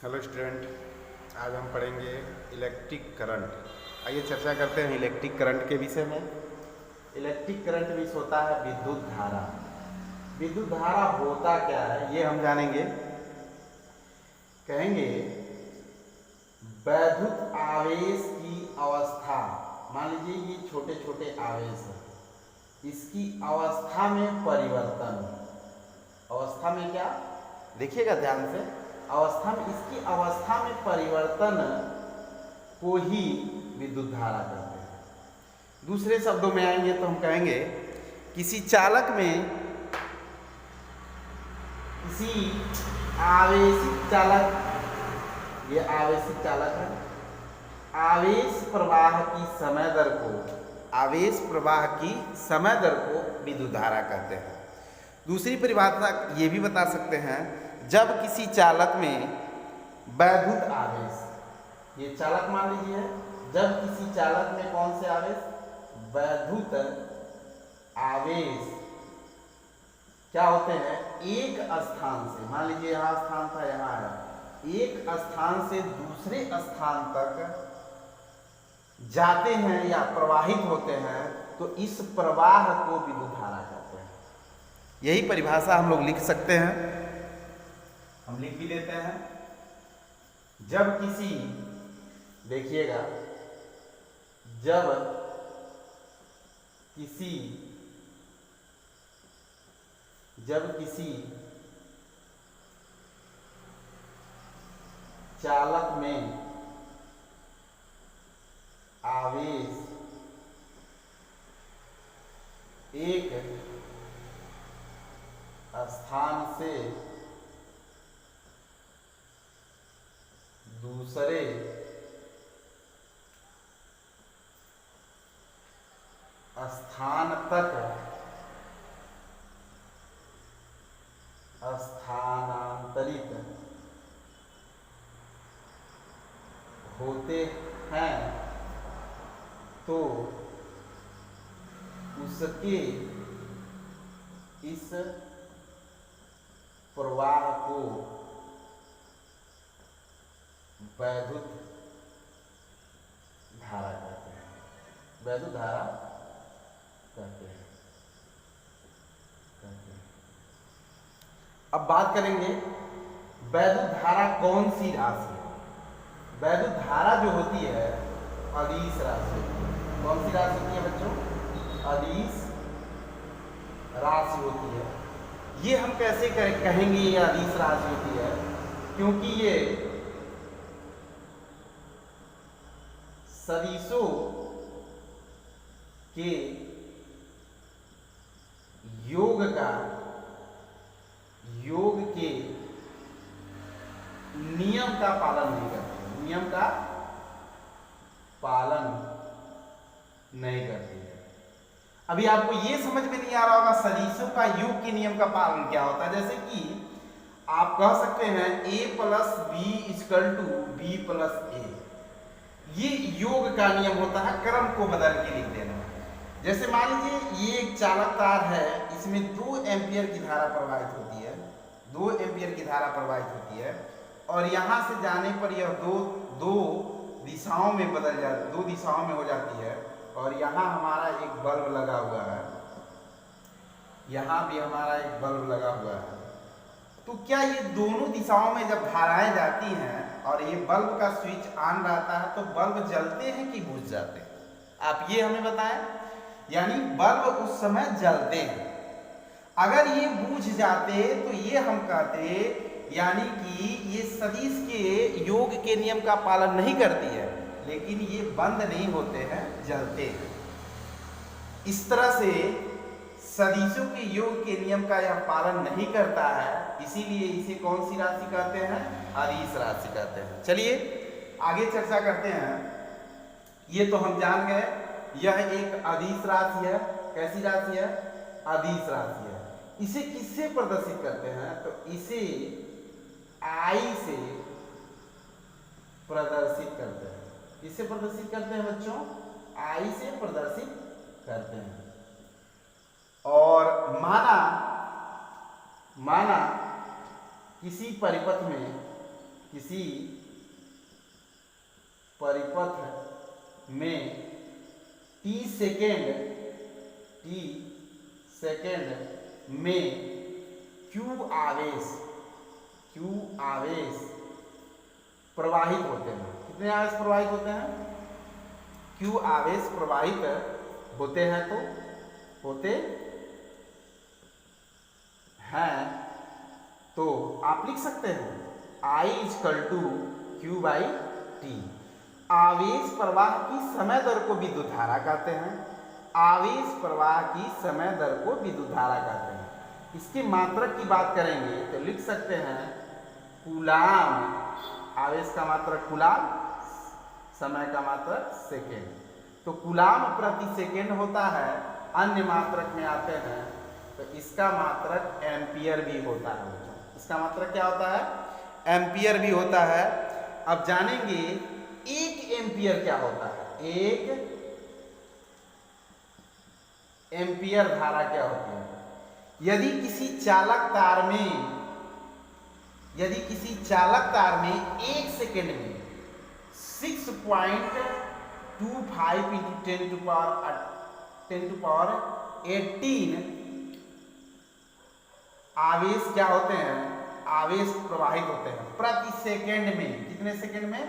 Hello student, आज हम पढ़ेंगे इलेक्ट्रिक करंट। आइए चर्चा करते हैं इलेक्ट्रिक करंट के विषय में। इलेक्ट्रिक करंट मीन्स होता है विद्युत धारा। विद्युत धारा होता क्या है ये हम जानेंगे। कहेंगे वैद्युत आवेश की अवस्था। मान लीजिए ये छोटे छोटे आवेश हैं, इसकी अवस्था में परिवर्तन। अवस्था में क्या, देखिएगा ध्यान से, अवस्था में, इसकी अवस्था में परिवर्तन को ही विद्युत धारा कहते हैं। दूसरे शब्दों में आएंगे तो हम कहेंगे किसी चालक में, किसी आवेशित चालक, ये आवेशित चालक है, आवेश प्रवाह की समय दर को, आवेश प्रवाह की समय दर को विद्युत धारा कहते हैं। दूसरी परिभाषा ये भी बता सकते हैं, जब किसी चालक में वैद्युत आवेश, ये चालक मान लीजिए, जब किसी चालक में कौन से आवेश, वैद्युत आवेश क्या होते हैं, एक स्थान से, मान लीजिए यहाँ स्थान था, यहाँ है, एक स्थान से दूसरे स्थान तक जाते हैं या प्रवाहित होते हैं, तो इस प्रवाह को विद्युत धारा कहते हैं। यही परिभाषा हम लोग लिख सकते हैं, हम लिख भी लेते हैं। जब किसी, देखिएगा, जब किसी चालक में आवेश एक स्थान से दूसरे स्थान तक स्थानांतरित होते हैं, तो उसके इस प्रवाह को वैद्युत धारा कहते हैं। वैद्युत धारा कहते हैं। अब बात करेंगे वैद्युत धारा कौन सी राशि है। वैद्युत धारा जो होती है अदिश राशि होती है। कौन सी राशि होती है बच्चों, अदिश राशि होती है। ये हम कैसे कहेंगे ये अदिश राशि होती है, क्योंकि ये सदिशों के योग के नियम का पालन नहीं करती है, नियम का पालन नहीं करती है। अभी आपको ये समझ में नहीं आ रहा होगा सदिशों का योग के नियम का पालन क्या होता है। जैसे कि आप कह सकते हैं a plus B equal to B plus A, ये योग का नियम होता है, क्रम को बदल के लिख देना। जैसे मान लीजिए ये एक चालक तार है, इसमें 2 एम्पियर की धारा प्रवाहित होती है, 2 एम्पियर की धारा प्रवाहित होती है, और यहाँ से जाने पर यह दो दिशाओं में बदल जाती, 2 दिशाओं में हो जाती है। और यहाँ हमारा एक बल्ब लगा हुआ है, यहाँ भी हमारा एक बल्ब लगा हुआ है। तो क्या ये दोनों दिशाओं में जब धाराएं जाती हैं और ये बल्ब का स्विच ऑन रहता है, तो बल्ब जलते हैं कि बुझ जाते हैं, आप ये हमें बताएं। यानी बल्ब उस समय जलते हैं। अगर ये बुझ जाते तो ये हम कहते, यानी कि ये सदिश के योग के नियम का पालन नहीं करती है, लेकिन ये बंद नहीं होते हैं, जलते हैं। इस तरह से सदिशों के योग के नियम का यह पालन नहीं करता है, इसीलिए इसे कौन सी राशि कहते हैं, अदिश राशि कहते हैं। चलिए आगे चर्चा करते हैं। ये तो हम जान गए, यह एक अदिश राशि है। कैसी राशि है, अदिश राशि है। इसे किससे प्रदर्शित करते हैं, तो इसे I से प्रदर्शित करते हैं। किससे प्रदर्शित करते हैं बच्चों, I से प्रदर्शित करते हैं। और माना किसी परिपथ में किसी परिपथ में t सेकेंड में q आवेश प्रवाहित होते हैं। कितने आवेश प्रवाहित होते हैं? q आवेश प्रवाहित होते हैं तो आप लिख सकते हैं I = Q/T। आवेश प्रवाह की समय दर को विद्युत धारा कहते हैं। आवेश प्रवाह की समय दर को विद्युत धारा कहते हैं। इसके मात्रक की बात करेंगे तो लिख सकते हैं कूलाम। आवेश का मात्रक कूलाम, समय का मात्रक सेकेंड। तो कूलाम प्रति सेकेंड होता है। अन्य मात्रक में आते हैं तो इसका मात्रक एम्पियर भी होता है बच्चों। इसका मात्रक क्या होता है? एम्पियर भी होता है। अब जानेंगे 1 एम्पियर क्या होता है। 1 एम्पियर धारा क्या होती है? यदि किसी चालक तार में 1 सेकेंड में 6.25 × 10⁻18 आवेश क्या होते हैं? आवेश प्रवाहित होते हैं प्रति सेकेंड में। कितने सेकेंड में?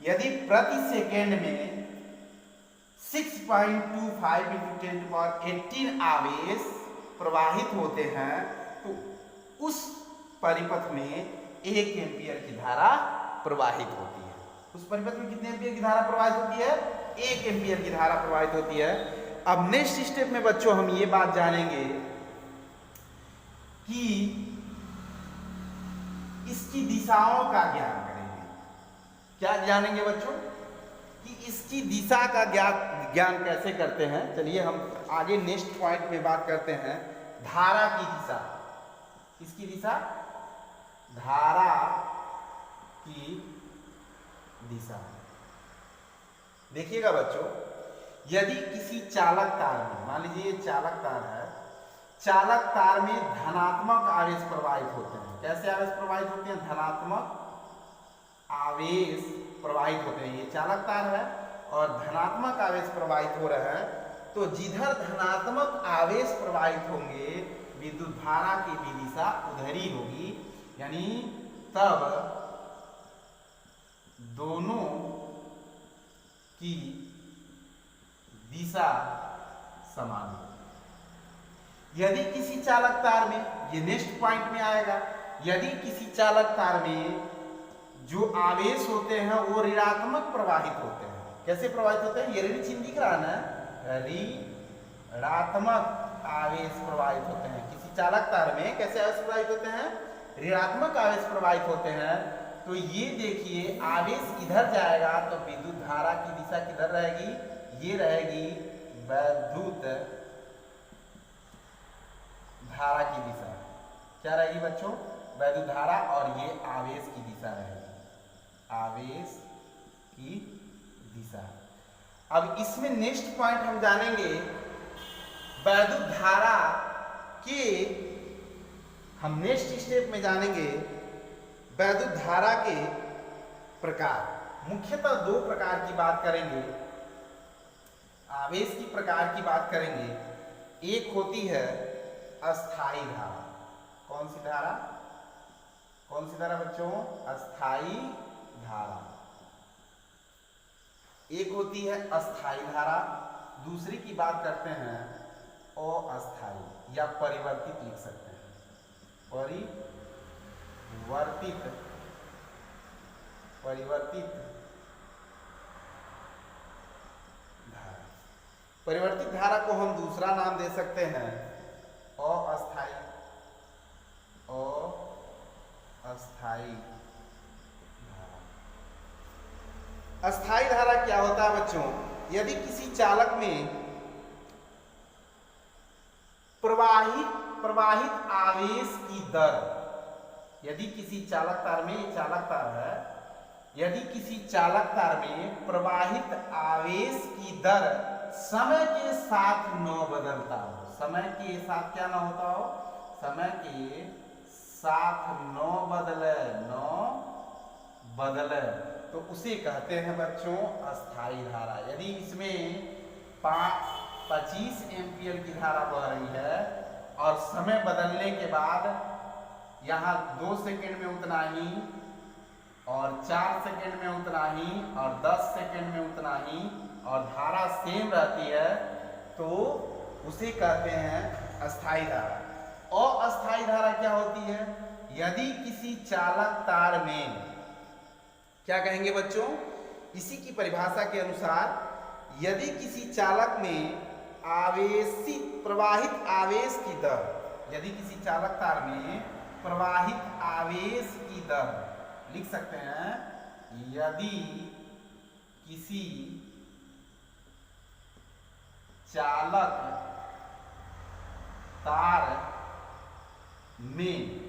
यदि प्रति सेकेंड में 6.25 × 10⁻18 आवेश प्रवाहित होते हैं तो उस परिपथ में 1 एम्पियर की धारा प्रवाहित होती है। उस परिपथ में कितने एम्पियर की धारा प्रवाहित होती है? 1 एम्पियर की धारा प्रवाहित होती है। अब नेक्स्ट स्टेप में बच्चों हम ये बात जानेंगे कि इसकी दिशाओं का ज्ञान करेंगे। क्या जानेंगे बच्चों? कि इसकी दिशा का ज्ञान कैसे करते हैं। चलिए हम आगे नेक्स्ट पॉइंट में बात करते हैं धारा की दिशा। किसकी दिशा? धारा की दिशा। देखिएगा बच्चों, यदि किसी चालक तार में, मान लीजिए ये चालक तार है, चालक तार में धनात्मक आवेश प्रवाहित होते हैं। कैसे आवेश प्रवाहित होते हैं? धनात्मक आवेश प्रवाहित होते हैं। ये चालक तार है और धनात्मक आवेश प्रवाहित हो रहा है तो जिधर धनात्मक आवेश प्रवाहित होंगे विद्युत धारा की भी दिशा उधर ही होगी। यानी तब दोनों की दिशा समान होगी। यदि किसी चालक तार में, ये नेक्स्ट पॉइंट में आएगा, यदि किसी चालक तार में जो आवेश होते हैं वो ऋणात्मक प्रवाहित होते हैं। कैसे प्रवाहित होते हैं? ये ऋण चिन्ह दिख रहा है ना, ऋणात्मक आवेश प्रवाहित होते हैं। किसी चालक तार में कैसे आवेश प्रवाहित होते हैं? ऋणात्मक आवेश प्रवाहित होते हैं। तो ये देखिए आवेश इधर जाएगा तो विद्युत धारा की दिशा किधर रहेगी? ये रहेगी वैद्युत धारा की दिशा। क्या रहेगी बच्चों? वैद्युत धारा। और ये आवेश की दिशा रहेगी, आवेश की दिशा। अब इसमें नेक्स्ट पॉइंट हम जानेंगे वैद्युत धारा के, हम नेक्स्ट स्टेप में जानेंगे वैद्युत धारा के प्रकार। मुख्यतः 2 प्रकार की बात करेंगे। आवेश की प्रकार की बात करेंगे। एक होती है अस्थाई धारा। कौन सी धारा? कौन सी धारा बच्चों? अस्थाई धारा। एक होती है अस्थाई धारा, दूसरी की बात करते हैं अस्थाई या परिवर्तित लिख सकते हैं। परिवर्तित धारा। परिवर्तित धारा को हम दूसरा नाम दे सकते हैं अस्थाई धारा। अस्थाई धारा क्या होता है बच्चों? यदि किसी चालक में प्रवाहित आवेश की दर, यदि किसी चालक तार में, ये चालक तार है, यदि किसी चालक तार में प्रवाहित आवेश की दर समय के साथ न बदलता हो। समय के साथ क्या ना होता हो? समय के साथ न उसे कहते हैं बच्चों अस्थाई धारा। यदि इसमें 25 एम्पियर की धारा बह रही है और समय बदलने के बाद यहाँ 2 सेकेंड में उतना ही और 4 सेकेंड में उतना ही और 10 सेकेंड में उतना ही और धारा सेम रहती है तो उसे कहते हैं अस्थाई धारा। अस्थाई धारा क्या होती है? यदि किसी चालक तार में, क्या कहेंगे बच्चों, इसी की परिभाषा के अनुसार यदि किसी चालक में आवेशित प्रवाहित आवेश की दर, यदि किसी चालक तार में प्रवाहित आवेश की दर, लिख सकते हैं यदि किसी चालक तार में